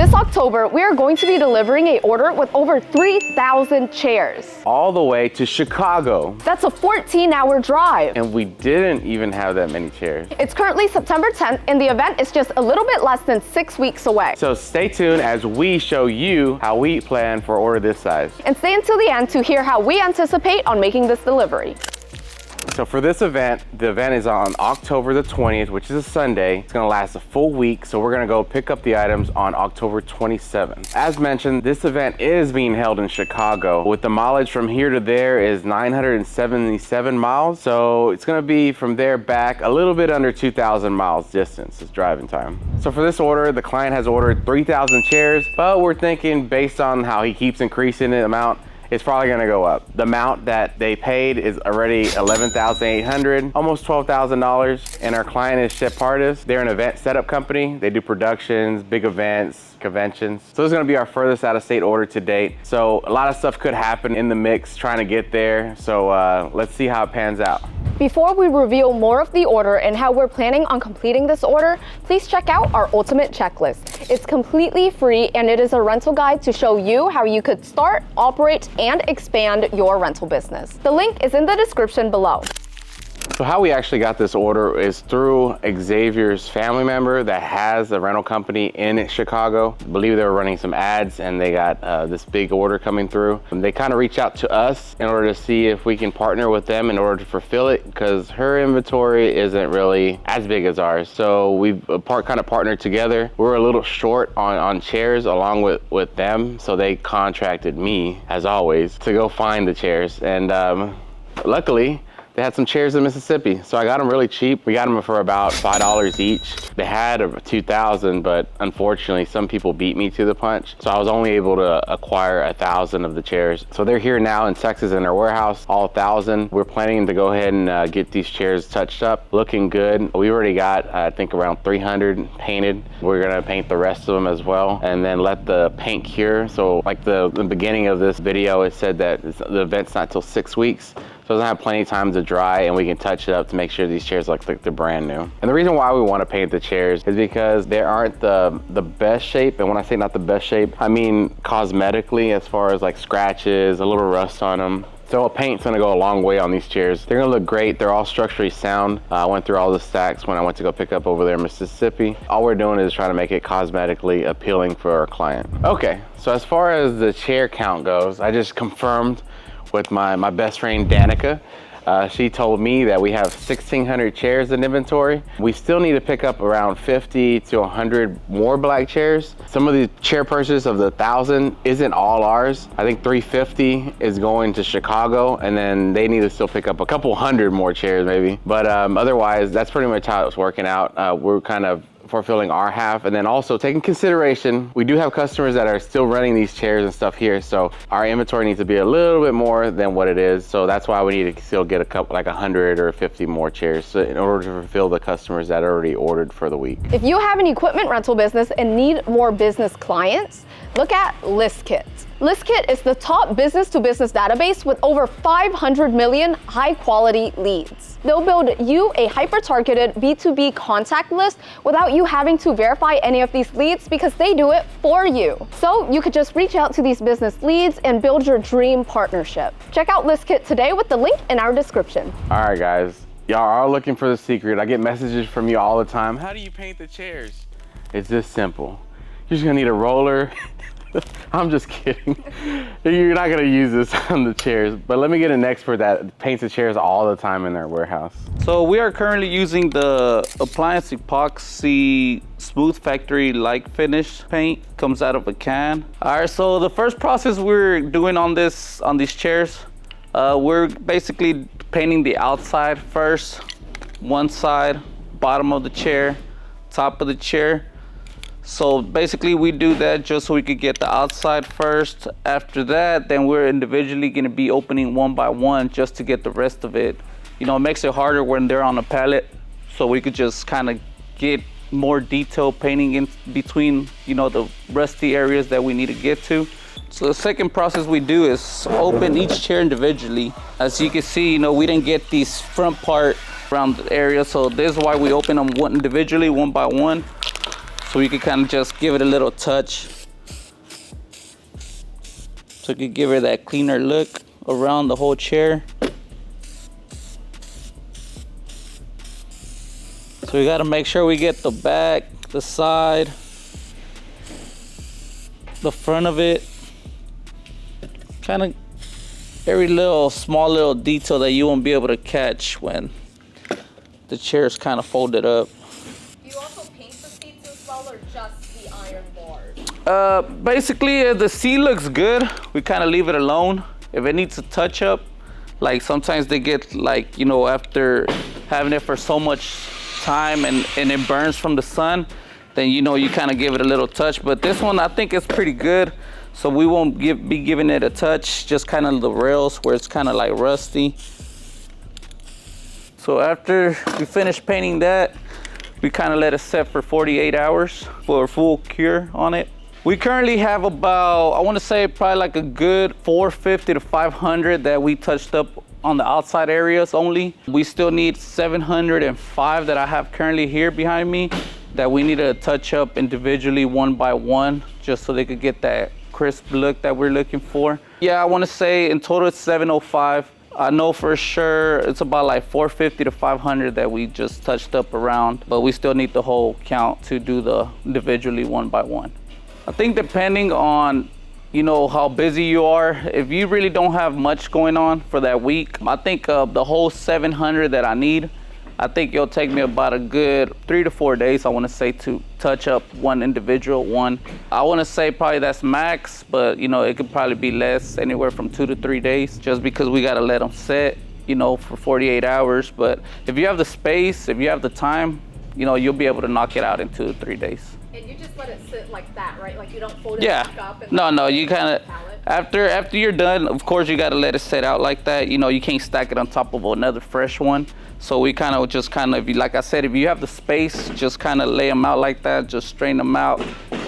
This October, we are going to be delivering an order with over 3,000 chairs. All the way to Chicago. That's a 14-hour drive. And we didn't even have that many chairs. It's currently September 10th, and the event is just a little bit less than 6 weeks away. So stay tuned as we show you how we plan for an order this size. And stay until the end to hear how we anticipate on making this delivery. So for this event, the event is on October the 20th, which is a Sunday. It's gonna last a full week, so we're gonna go pick up the items on October 27th. As mentioned, this event is being held in Chicago, with the mileage from here to there is 977 miles. So it's gonna be from there back a little bit under 2,000 miles distance is driving time. So for this order, the client has ordered 3,000 chairs, but we're thinking based on how he keeps increasing the amount, it's probably gonna go up. The amount that they paid is already $11,800, almost $12,000. And our client is Shepartis. They're an event setup company. They do productions, big events, conventions. So this is gonna be our furthest out of state order to date. So a lot of stuff could happen in the mix trying to get there. So let's see how it pans out. Before we reveal more of the order and how we're planning on completing this order, please check out our ultimate checklist. It's completely free and it is a rental guide to show you how you could start, operate, and expand your rental business. The link is in the description below. So how we actually got this order is through Xavier's family member that has a rental company in Chicago. I believe they were running some ads and they got this big order coming through. And they kind of reached out to us in order to see if we can partner with them in order to fulfill it, because her inventory isn't really as big as ours. So we've kind of partnered together. We're a little short on chairs along with them. So they contracted me, as always, to go find the chairs. And luckily, they had some chairs in Mississippi, so I got them really cheap. We got them for about $5 each. They had 2,000, but unfortunately, some people beat me to the punch. So I was only able to acquire 1,000 of the chairs. So they're here now in Texas in their warehouse, all 1,000. We're planning to go ahead and get these chairs touched up, looking good. We already got, I think, around 300 painted. We're gonna paint the rest of them as well, and then let the paint cure. So like the beginning of this video, it said that the event's not till 6 weeks. So it doesn't have plenty of time to dry, and we can touch it up to make sure these chairs look like they're brand new. And the reason why we want to paint the chairs is because they aren't the best shape. And when I say not the best shape, I mean cosmetically, as far as like scratches, a little rust on them. So a paint's gonna go a long way on these chairs. They're gonna look great. They're all structurally sound. I went through all the stacks when I went to go pick up over there in Mississippi. All we're doing is trying to make it cosmetically appealing for our client. Okay, so as far as the chair count goes, I just confirmed with my best friend Danica. She told me that we have 1,600 chairs in inventory. We still need to pick up around 50 to 100 more black chairs. Some of the chair purchase of the 1,000 isn't all ours. I think 350 is going to Chicago, and then they need to still pick up a couple hundred more chairs maybe. But otherwise, that's pretty much how it's working out. We're kind of fulfilling our half, and then also taking consideration, we do have customers that are still running these chairs and stuff here, so our inventory needs to be a little bit more than what it is. So that's why we need to still get a couple, like 100 or 50 more chairs in order to fulfill the customers that already ordered for the week. If you have an equipment rental business and need more business clients, look at ListKit. ListKit is the top business-to-business database with over 500 million high-quality leads. They'll build you a hyper-targeted B2B contact list without you having to verify any of these leads, because they do it for you. So you could just reach out to these business leads and build your dream partnership. Check out ListKit today with the link in our description. All right, guys. Y'all are looking for the secret. I get messages from you all the time. How do you paint the chairs? It's this simple. You're just gonna need a roller. I'm just kidding. You're not gonna use this on the chairs, but let me get an expert that paints the chairs all the time in their warehouse. So we are currently using the appliance epoxy smooth factory like finish paint. Comes out of a can. All right, so the first process we're doing on these chairs, we're basically painting the outside first, one side, bottom of the chair, top of the chair. So basically we do that just so we could get the outside first. After that, then we're individually gonna be opening one by one just to get the rest of it. You know, it makes it harder when they're on a pallet, so we could just kind of get more detailed painting in between, you know, the rusty areas that we need to get to. So the second process we do is open each chair individually. As you can see, you know, we didn't get these front part around the area, so this is why we open them one individually, one by one. So we could kind of just give it a little touch. So we could give her that cleaner look around the whole chair. So we gotta make sure we get the back, the side, the front of it. Kind of every little small little detail that you won't be able to catch when the chair's kind of folded up. Do you also paint the seats as well, or just the iron bars? Basically, if the seat looks good, we kind of leave it alone. If it needs a touch up, like sometimes they get like, you know, after having it for so much time and it burns from the sun, then you know you kind of give it a little touch. But this one I think is pretty good, so we won't be giving it a touch, just kind of the rails where it's kind of like rusty. So after we finish painting that, we kind of let it set for 48 hours for a full cure on it. We currently have about, I want to say probably like a good 450 to 500 that we touched up on the outside areas only. We still need 705 that I have currently here behind me that we need to touch up individually one by one, just so they could get that crisp look that we're looking for. Yeah, I want to say in total it's 705. I know for sure it's about like 450 to 500 that we just touched up around, but we still need the whole count to do the individually one by one. I think depending on, you know, how busy you are, if you really don't have much going on for that week, I think the whole 700 that I need, I think it'll take me about a good 3 to 4 days, I want to say, to touch up one individual one. I want to say probably that's max, but you know, it could probably be less, anywhere from 2 to 3 days, just because we got to let them set, you know, for 48 hours. But if you have the space, if you have the time, you know, you'll be able to knock it out in 2 to 3 days. And you just let it sit like that, right? Like you don't fold it Yeah. back up? And No, you kind of, after you're done, of course you got to let it set out like that. You know, you can't stack it on top of another fresh one. So we kind of just like I said, if you have the space, just kind of lay them out like that, just strain them out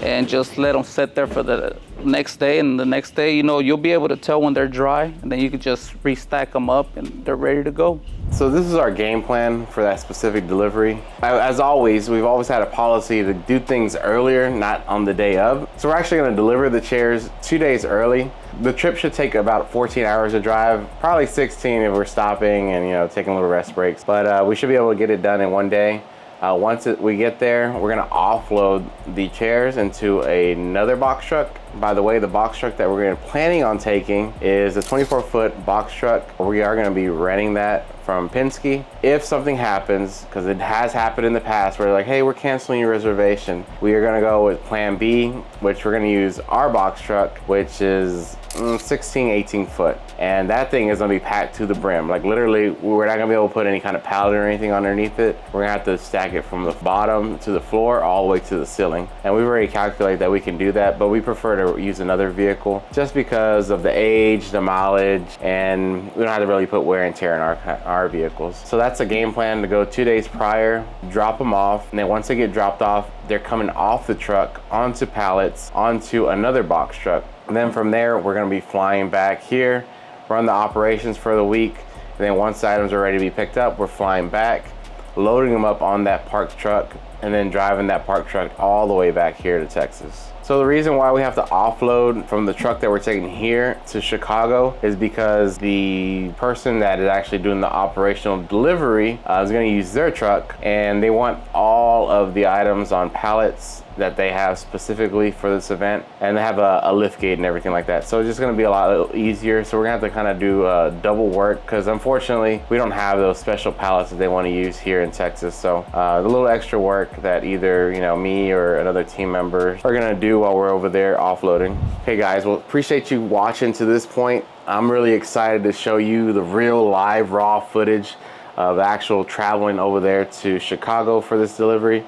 and just let them sit there for the next day. And the next day, you know, you'll be able to tell when they're dry, and then you can just restack them up and they're ready to go. So this is our game plan for that specific delivery. As always, we've always had a policy to do things earlier, not on the day of. So we're actually going to deliver the chairs 2 days early. The trip should take about 14 hours to drive, probably 16 if we're stopping and, you know, taking little rest breaks. But we should be able to get it done in 1 day. Once we get there, we're going to offload the chairs into another box truck. By the way, the box truck that we're planning on taking is a 24-foot box truck. We are going to be renting that from Penske. If something happens, because it has happened in the past, where they're like, hey, we're canceling your reservation, we are going to go with plan B, which we're going to use our box truck, which is 16, 18 foot. And that thing is going to be packed to the brim. Like literally, we're not going to be able to put any kind of pallet or anything underneath it. We're going to have to stack it from the bottom to the floor all the way to the ceiling. And we've already calculated that we can do that, but we prefer to use another vehicle just because of the age, the mileage, and we don't have to really put wear and tear in our vehicles. So that's a game plan, to go 2 days prior, drop them off, and then once they get dropped off, they're coming off the truck onto pallets, onto another box truck. And then from there, we're going to be flying back here, run the operations for the week, and then once the items are ready to be picked up, we're flying back, loading them up on that parked truck, and then driving that parked truck all the way back here to Texas. So the reason why we have to offload from the truck that we're taking here to Chicago is because the person that is actually doing the operational delivery is going to use their truck, and they want all of the items on pallets that they have specifically for this event, and they have a lift gate and everything like that. So it's just going to be a lot easier. So we're going to have to kind of do double work, because unfortunately we don't have those special pallets that they want to use here in Texas. So a little extra work that either, you know, me or another team member are going to do while we're over there offloading. Hey guys, well, appreciate you watching to this point. I'm really excited to show you the real live raw footage of actual traveling over there to Chicago for this delivery.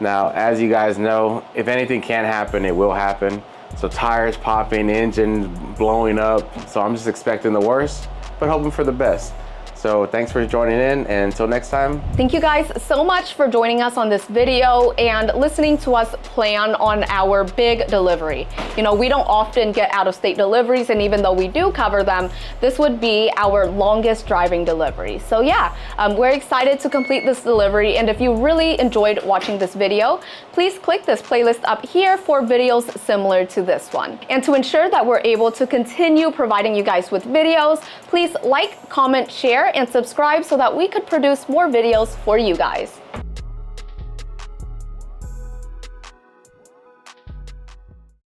Now, as you guys know, if anything can happen, it will happen. So tires popping, engine blowing up. So I'm just expecting the worst, but hoping for the best. So thanks for joining in, and until next time. Thank you guys so much for joining us on this video and listening to us plan on our big delivery. You know, we don't often get out-of-state deliveries, and even though we do cover them, this would be our longest driving delivery. So yeah, we're excited to complete this delivery, and if you really enjoyed watching this video, please click this playlist up here for videos similar to this one. And to ensure that we're able to continue providing you guys with videos, please like, comment, share, and subscribe so that we could produce more videos for you guys.